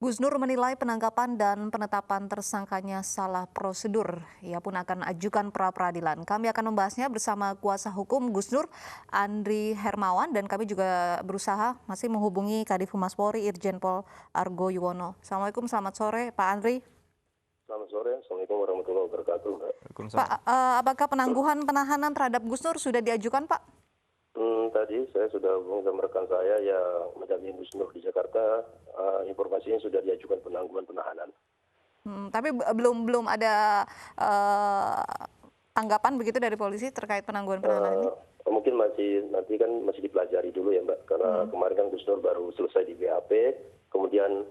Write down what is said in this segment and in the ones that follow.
Gus Nur menilai penangkapan dan penetapan tersangkanya salah prosedur. Ia pun akan ajukan pra-peradilan. Kami akan membahasnya bersama kuasa hukum Gus Nur, Andri Hermawan, dan kami juga berusaha masih menghubungi Kadif Humas Polri, Irjen Pol Argo Yuwono. Assalamualaikum, selamat sore Pak Andri. Selamat sore, Assalamualaikum warahmatullahi wabarakatuh. Pak, apakah penangguhan penahanan terhadap Gus Nur sudah diajukan, Pak? Tadi saya sudah hubungi sama rekan saya yang mendampingi Gus Nur di Jakarta. Informasinya sudah diajukan penangguhan penahanan. Tapi belum ada tanggapan begitu dari polisi terkait penangguhan penahanan ini? Mungkin nanti kan masih dipelajari dulu ya Mbak, karena kemarin kan Gus Nur baru selesai di BAP, kemudian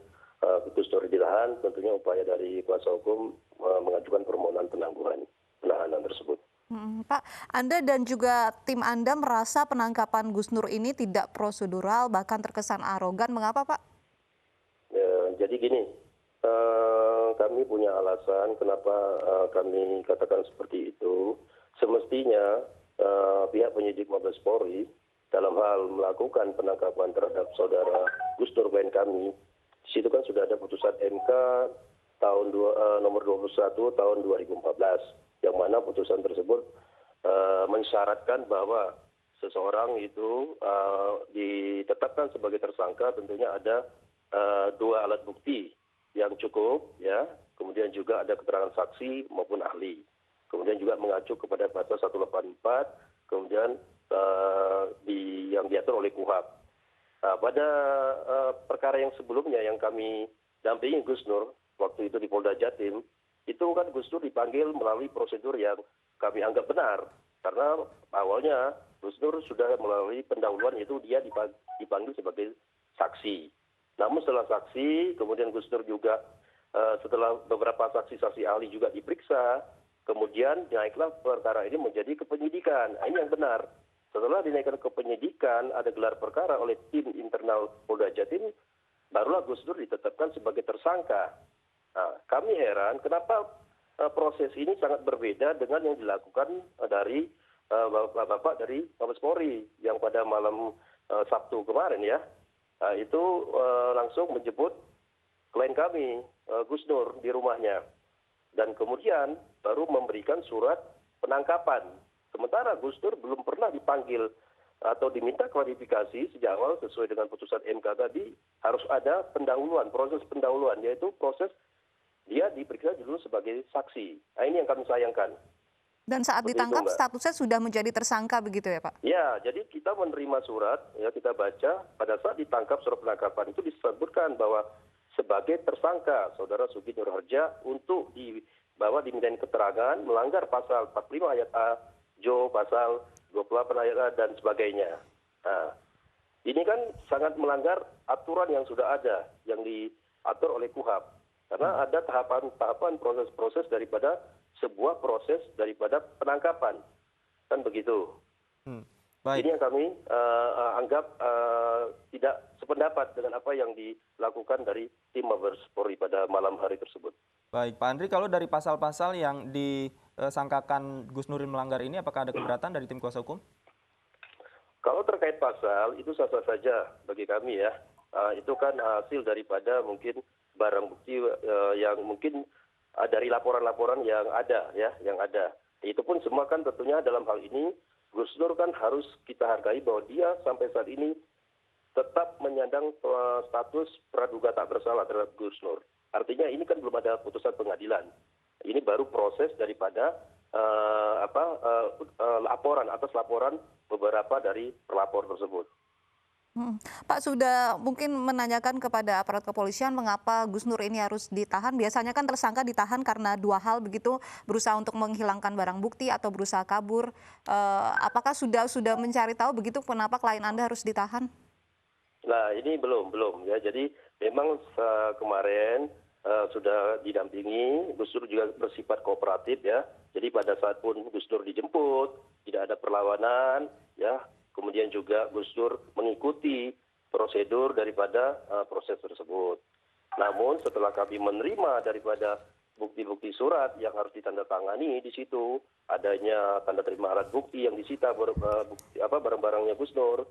Gus Nur ditahan, tentunya upaya dari kuasa hukum mengajukan permohonan penangguhan penahanan tersebut. Pak, Anda dan juga tim Anda merasa penangkapan Gus Nur ini tidak prosedural, bahkan terkesan arogan. Mengapa, Pak? Jadi gini, kami punya alasan kenapa kami katakan seperti itu. Semestinya pihak penyidik Mabes Polri dalam hal melakukan penangkapan terhadap saudara Gus Nur klien kami, di situ kan sudah ada putusan MK nomor 21 tahun 2014, yang mana putusan tersebut mensyaratkan bahwa seseorang itu ditetapkan sebagai tersangka tentunya ada dua alat bukti yang cukup, ya. Kemudian juga ada keterangan saksi maupun ahli. Kemudian juga mengacu kepada pasal 184, kemudian yang diatur oleh KUHP. Pada perkara yang sebelumnya yang kami dampingi Gus Nur waktu itu di Polda Jatim, itu kan Gus Nur dipanggil melalui prosedur yang kami anggap benar. Karena awalnya Gus Nur sudah melalui pendahuluan, yaitu dia dipanggil sebagai saksi. Namun setelah saksi, kemudian Gus Nur juga setelah beberapa saksi-saksi ahli juga diperiksa, kemudian naiklah perkara ini menjadi kepenyidikan. Ini yang benar. Setelah dinaikkan ke penyidikan, ada gelar perkara oleh tim internal Polda Jatim, barulah Gus Nur ditetapkan sebagai tersangka. Nah, kami heran kenapa proses ini sangat berbeda dengan yang dilakukan dari bapak dari Mabes Polri yang pada malam Sabtu kemarin ya. Itu langsung menjemput klien kami, Gus Nur, di rumahnya. Dan kemudian baru memberikan surat penangkapan. Sementara Gus Nur belum pernah dipanggil atau diminta klarifikasi sejak awal sesuai dengan putusan MK tadi, harus ada pendahuluan, proses pendahuluan, yaitu proses dia diperiksa dulu sebagai saksi. Nah, ini yang kami sayangkan. Dan saat Seperti ditangkap itu, statusnya sudah menjadi tersangka begitu ya, Pak? Ya, jadi kita menerima surat, ya kita baca, pada saat ditangkap surat penangkapan itu disebutkan bahwa sebagai tersangka saudara Sugi Nur Harja untuk dibawa dimintain keterangan melanggar pasal 45 ayat A, Jo pasal 28 ayat A dan sebagainya. Nah, ini kan sangat melanggar aturan yang sudah ada, yang diatur oleh KUHP. Karena ada tahapan-tahapan proses-proses daripada sebuah proses daripada penangkapan. Kan begitu. Baik. Ini yang kami anggap tidak sependapat dengan apa yang dilakukan dari tim Mabes Polri pada malam hari tersebut. Baik, Pak Andri, kalau dari pasal-pasal yang disangkakan Gus Nuril melanggar ini, apakah ada keberatan dari tim kuasa hukum? Kalau terkait pasal, itu sah-sah saja bagi kami ya. Itu kan hasil daripada mungkin barang bukti yang mungkin dari laporan-laporan yang ada ya, yang ada. Itu pun semua kan tentunya dalam hal ini Gus Nur kan harus kita hargai bahwa dia sampai saat ini tetap menyandang status praduga tak bersalah terhadap Gus Nur. Artinya ini kan belum ada putusan pengadilan. Ini baru proses daripada laporan atas laporan beberapa dari pelapor tersebut. Pak, sudah mungkin menanyakan kepada aparat kepolisian mengapa Gus Nur ini harus ditahan. Biasanya kan tersangka ditahan karena dua hal begitu, berusaha untuk menghilangkan barang bukti atau berusaha kabur. Apakah sudah mencari tahu begitu kenapa klien Anda harus ditahan? Nah, ini belum ya. Jadi memang kemarin sudah didampingi, Gus Nur juga bersifat kooperatif ya. Jadi pada saat pun Gus Nur dijemput, tidak ada perlawanan ya. Kemudian juga Gus Nur mengikuti prosedur daripada proses tersebut. Namun setelah kami menerima daripada bukti-bukti surat yang harus ditandatangani, di situ adanya tanda terima alat bukti yang disita barang-barangnya Gus Nur.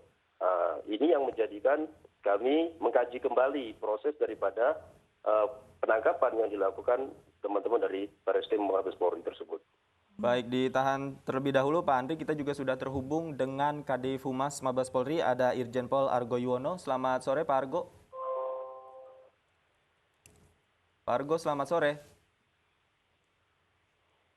Ini yang menjadikan kami mengkaji kembali proses daripada penangkapan yang dilakukan teman-teman dari Bareskrim Mabes Polri tersebut. Baik, ditahan terlebih dahulu Pak Andri, kita juga sudah terhubung dengan Kadif Humas Mabes Polri, ada Irjen Pol Argo Yuwono. Selamat sore Pak Argo. Pak Argo, selamat sore.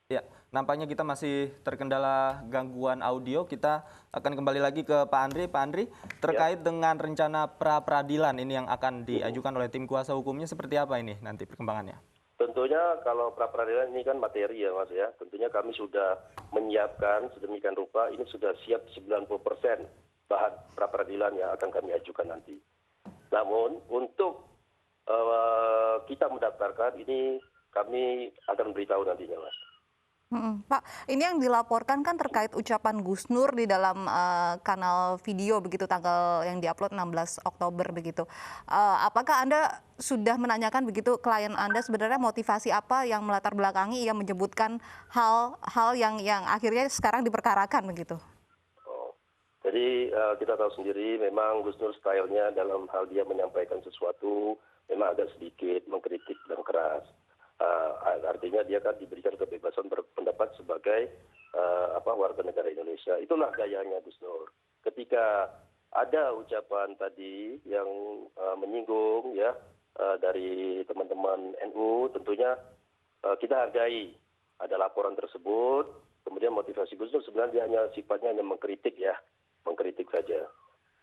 Ya, nampaknya kita masih terkendala gangguan audio. Kita akan kembali lagi ke Pak Andri. Pak Andri, terkait dengan rencana pra-peradilan ini yang akan diajukan oleh tim kuasa hukumnya, seperti apa ini nanti perkembangannya? Tentunya kalau pra-peradilan ini kan materi ya Mas ya. Tentunya kami sudah menyiapkan sedemikian rupa, ini sudah siap 90% bahan pra-peradilan yang akan kami ajukan nanti. Namun untuk kita mendaftarkan ini kami akan beritahu nantinya Mas. Pak, ini yang dilaporkan kan terkait ucapan Gus Nur di dalam kanal video begitu tanggal yang diupload 16 Oktober begitu. Apakah Anda sudah menanyakan begitu klien Anda sebenarnya motivasi apa yang melatar belakangi ia menyebutkan hal yang akhirnya sekarang diperkarakan begitu? Oh. Jadi kita tahu sendiri memang Gus Nur stylenya dalam hal dia menyampaikan sesuatu memang agak sedikit mengkritik dan keras. Artinya dia kan diberikan kebebasan berpendapat sebagai warga negara Indonesia. Itulah gayanya Gus Nur. Ketika ada ucapan tadi yang menyinggung ya dari teman-teman NU, tentunya kita hargai ada laporan tersebut. Kemudian motivasi Gus Nur sebenarnya dia hanya sifatnya hanya mengkritik ya, mengkritik saja.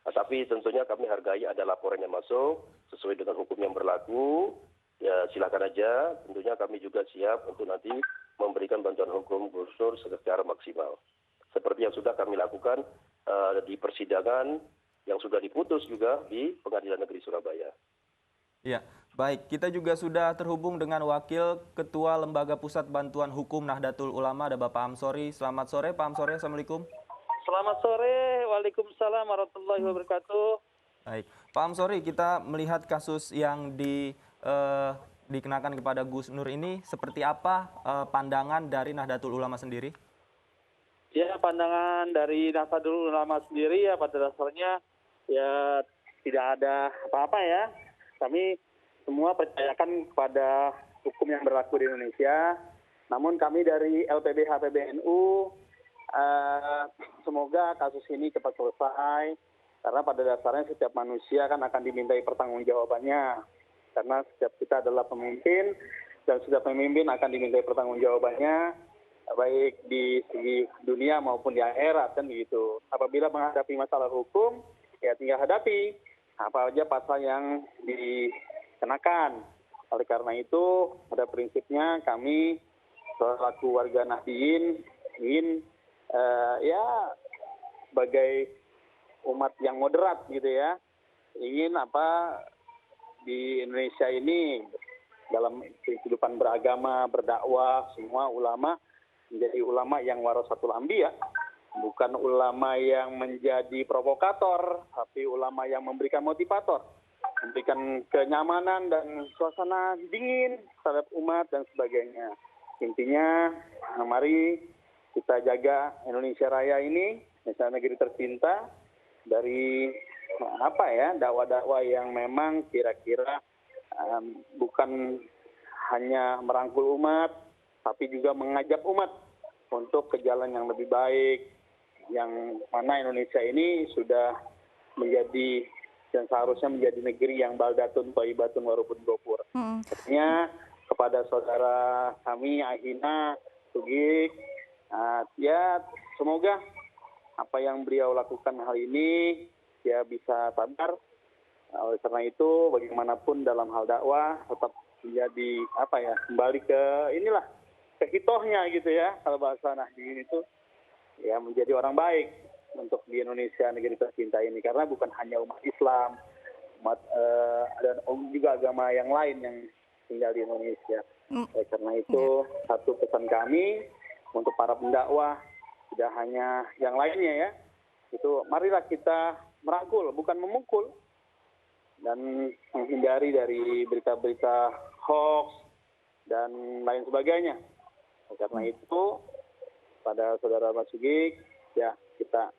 Tapi tentunya kami hargai ada laporan yang masuk sesuai dengan hukum yang berlaku. Ya silakan aja, tentunya kami juga siap untuk nanti memberikan bantuan hukum Gus Nur secara maksimal. Seperti yang sudah kami lakukan di persidangan yang sudah diputus juga di Pengadilan Negeri Surabaya. Ya, baik. Kita juga sudah terhubung dengan Wakil Ketua Lembaga Pusat Bantuan Hukum Nahdlatul Ulama, ada Bapak Amsori. Selamat sore, Pak Amsori. Assalamualaikum. Selamat sore, waalaikumsalam warahmatullahi wabarakatuh. Baik, Pak Amsori, kita melihat kasus yang dikenakan kepada Gus Nur ini, seperti apa pandangan dari Nahdlatul Ulama sendiri? Ya, pandangan dari Nahdlatul Ulama sendiri ya pada dasarnya ya tidak ada apa-apa ya. Kami semua percayakan kepada hukum yang berlaku di Indonesia. Namun kami dari LPBH PBNU semoga kasus ini cepat selesai. Karena pada dasarnya setiap manusia kan akan dimintai pertanggungjawabannya. Karena setiap kita adalah pemimpin dan setiap pemimpin akan dimintai pertanggungjawabannya baik di segi dunia maupun di akhirat kan begitu. Apabila menghadapi masalah hukum ya tinggal hadapi apa aja pasal yang dikenakan. Oleh karena itu pada prinsipnya kami selaku warga Nahdliyin ingin sebagai umat yang moderat gitu ya, ingin di Indonesia ini dalam kehidupan beragama, berdakwah, semua ulama menjadi ulama yang warasatul anbiya, bukan ulama yang menjadi provokator, tapi ulama yang memberikan motivator, memberikan kenyamanan dan suasana dingin terhadap umat dan sebagainya. Intinya, mari kita jaga Indonesia Raya ini, Indonesia negeri tercinta, dari dakwah-dakwah yang memang kira-kira bukan hanya merangkul umat, tapi juga mengajak umat untuk ke jalan yang lebih baik, yang mana Indonesia ini sudah menjadi dan seharusnya menjadi negeri yang baldatun thayyibatun warubun ghafur. Artinya kepada saudara kami Ahina Sugik, ya semoga apa yang beliau lakukan hal ini ya bisa sadar. Oleh karena itu bagaimanapun dalam hal dakwah tetap menjadi kembali ke hitohnya gitu ya, kalau bahasa Nahdliyin itu ya menjadi orang baik untuk di Indonesia negeri tercinta ini, karena bukan hanya umat Islam, dan juga agama yang lain yang tinggal di Indonesia. Oleh karena itu satu pesan kami untuk para pendakwah, tidak hanya yang lainnya ya, itu marilah kita merangkul bukan memukul dan menghindari dari berita-berita hoax dan lain sebagainya. Karena itu pada saudara Mas Sugik ya kita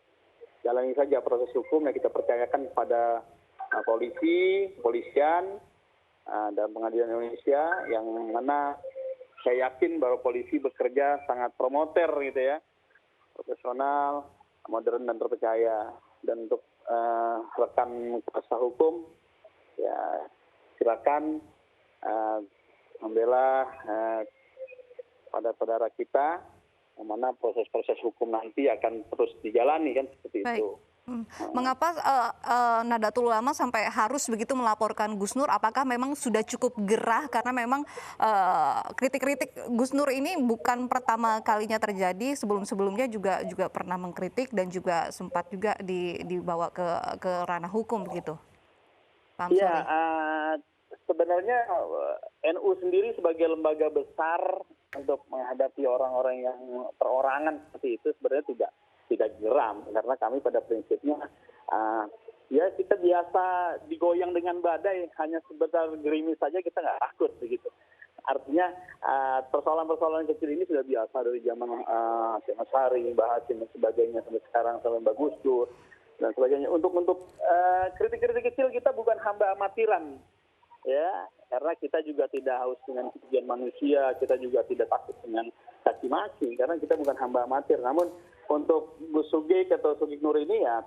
jalani saja proses hukum yang kita percayakan kepada polisian dalam pengadilan Indonesia, yang mana saya yakin bahwa polisi bekerja sangat promoter gitu ya, profesional, modern dan terpercaya. Dan untuk rekan kuasa hukum, ya silakan membela pada saudara kita, yang mana proses-proses hukum nanti akan terus dijalani kan seperti Baik. itu. Mengapa Nahdlatul Ulama sampai harus begitu melaporkan Gus Nur? Apakah memang sudah cukup gerah karena memang kritik-kritik Gus Nur ini bukan pertama kalinya terjadi, sebelum-sebelumnya juga pernah mengkritik dan juga sempat juga dibawa ke ranah hukum begitu. Pak Iya, Amsori. sebenarnya NU sendiri sebagai lembaga besar untuk menghadapi orang-orang yang perorangan seperti itu sebenarnya tidak geram, karena kami pada prinsipnya ya kita biasa digoyang dengan badai, hanya sebentar gerimis saja kita nggak takut begitu. Artinya persoalan-persoalan kecil ini sudah biasa dari zaman Syekh Masari, Mbah Hashim dan sebagainya sampai sekarang sampai Mbak Gus Dur dan sebagainya. Untuk kritik-kritik kecil kita bukan hamba amatiran, ya, karena kita juga tidak haus dengan kerugian manusia, kita juga tidak takut dengan caci maki, karena kita bukan hamba amatir. Namun untuk Gus Sugeng atau Sugeng Nur ini ya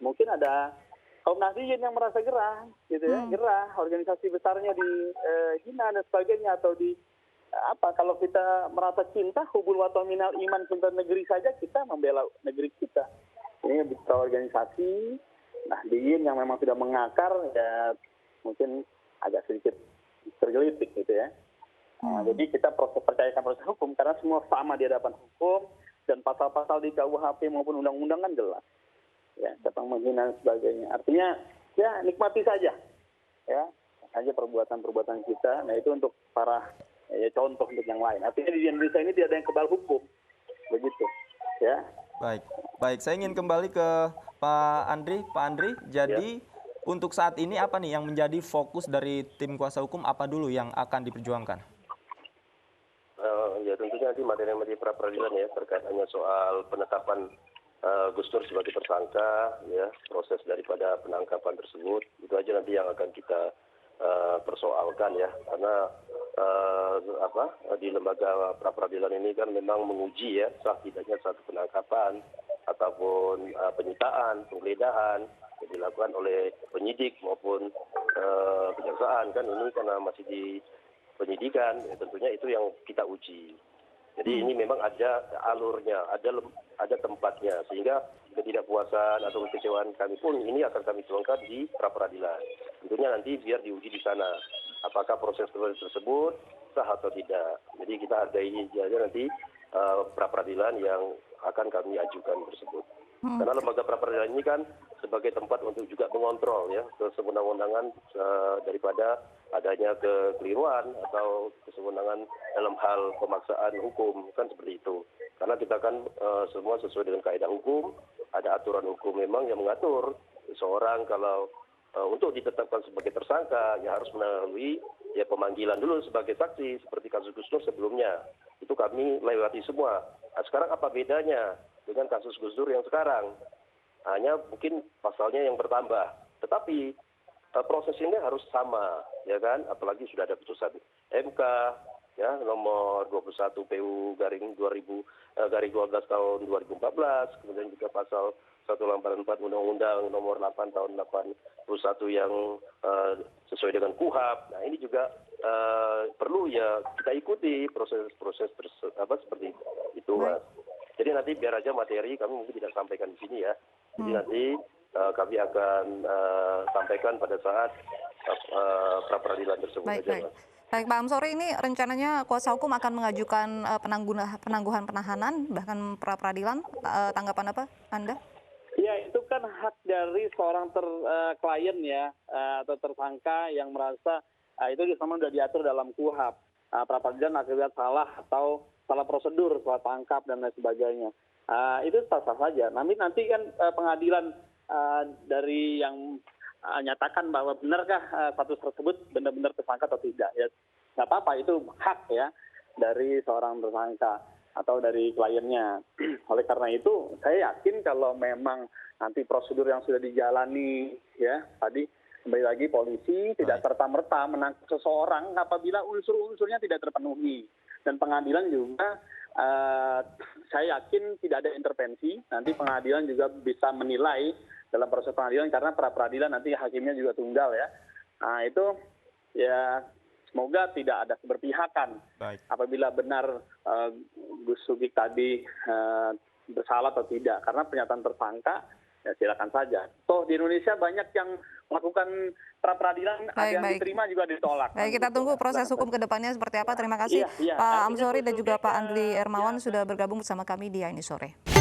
mungkin ada kaum Nahdliyin yang merasa gerah, gitu ya, gerah organisasi besarnya dihina dan sebagainya, atau kalau kita merasa cinta, hubul waton minal iman, cinta negeri saja kita membela negeri kita. Ini bicara organisasi Nahdliyin yang memang sudah mengakar, ya mungkin agak sedikit tergelitik gitu ya. Jadi kita percayakan proses hukum karena semua sama di hadapan hukum, dan pasal-pasal di KUHP maupun undang-undang kan jelas. Ya, tentang menghina dan sebagainya. Artinya ya nikmati saja. Ya, saja perbuatan-perbuatan kita. Nah, itu untuk para contoh untuk yang lain. Artinya di Indonesia ini tidak ada yang kebal hukum. Begitu. Ya. Baik. Saya ingin kembali ke Pak Andri. Pak Andri, jadi untuk saat ini apa nih yang menjadi fokus dari tim kuasa hukum, apa dulu yang akan diperjuangkan? Ya tentunya nanti materi-materi pra peradilan ya terkait hanya soal penetapan Gus Nur sebagai tersangka, ya proses daripada penangkapan tersebut itu aja nanti yang akan kita persoalkan ya, karena di lembaga pra peradilan ini kan memang menguji ya sah tidaknya satu penangkapan ataupun penyitaan, penggeledahan yang dilakukan oleh penyidik maupun kejaksaan kan, ini karena masih di penyidikan, ya tentunya itu yang kita uji. Jadi ini memang ada alurnya, ada tempatnya, sehingga ketidakpuasan atau kekecewaan kami pun ini akan kami tuangkan di pra peradilan. Tentunya nanti biar diuji di sana, apakah proses tersebut sah atau tidak. Jadi kita hargai aja nanti pra peradilan yang akan kami ajukan tersebut. Karena lembaga pra peradilan ini kan sebagai tempat untuk juga mengontrol ya kesewenang-wenangan daripada adanya kekeliruan atau kesewenangan dalam hal pemaksaan hukum, kan seperti itu. Karena kita kan semua sesuai dengan kaidah hukum, ada aturan hukum memang yang mengatur seorang kalau untuk ditetapkan sebagai tersangka ya harus melalui ya pemanggilan dulu sebagai saksi seperti kasus Gus Dur sebelumnya. Itu kami lewati semua. Nah, sekarang apa bedanya dengan kasus Gus Dur yang sekarang? Hanya mungkin pasalnya yang bertambah. Tetapi proses ini harus sama, ya kan? Apalagi sudah ada putusan MK ya nomor 21 PU garing 12 tahun 2014, kemudian juga pasal 184 Undang-Undang nomor 8 tahun 81 yang sesuai dengan KUHP. Nah, ini juga perlu ya kita ikuti proses seperti itu, Mas. Jadi nanti biar aja materi kami mungkin tidak sampaikan di sini ya. Jadi nanti kami akan sampaikan pada saat pra peradilan tersebut. Baik, Pak Amsori, ini rencananya kuasa hukum akan mengajukan penangguhan penahanan bahkan pra peradilan. Tanggapan apa Anda? Ya, itu kan hak dari seorang klien ya atau tersangka yang merasa itu sama sudah diatur dalam KUHP. Pra peradilan akibat salah atau salah prosedur, salah tangkap dan lain sebagainya. Itu sah-sah saja. Nanti kan pengadilan dari yang nyatakan bahwa benarkah status tersebut benar-benar tersangka atau tidak. Ya, nggak apa-apa, itu hak ya dari seorang tersangka atau dari kliennya. Oleh karena itu, saya yakin kalau memang nanti prosedur yang sudah dijalani ya tadi kembali lagi polisi tidak serta-merta menangkap seseorang apabila unsur-unsurnya tidak terpenuhi. Dan pengadilan juga saya yakin tidak ada intervensi. Nanti pengadilan juga bisa menilai dalam proses pengadilan karena pra-peradilan nanti hakimnya juga tunggal ya. Nah itu ya semoga tidak ada keberpihakan. Baik. Apabila benar Gus Sugik tadi bersalah atau tidak. Karena pernyataan tersangka ya silakan saja. Toh di Indonesia banyak yang melakukan pra-peradilan, ada yang diterima juga ditolak. Baik, kita tunggu proses hukum ke depannya seperti apa. Terima kasih Iya, Pak artinya Amsori dan Gus juga Sugik, Pak Andri Hermawan sudah bergabung bersama kami di ini sore.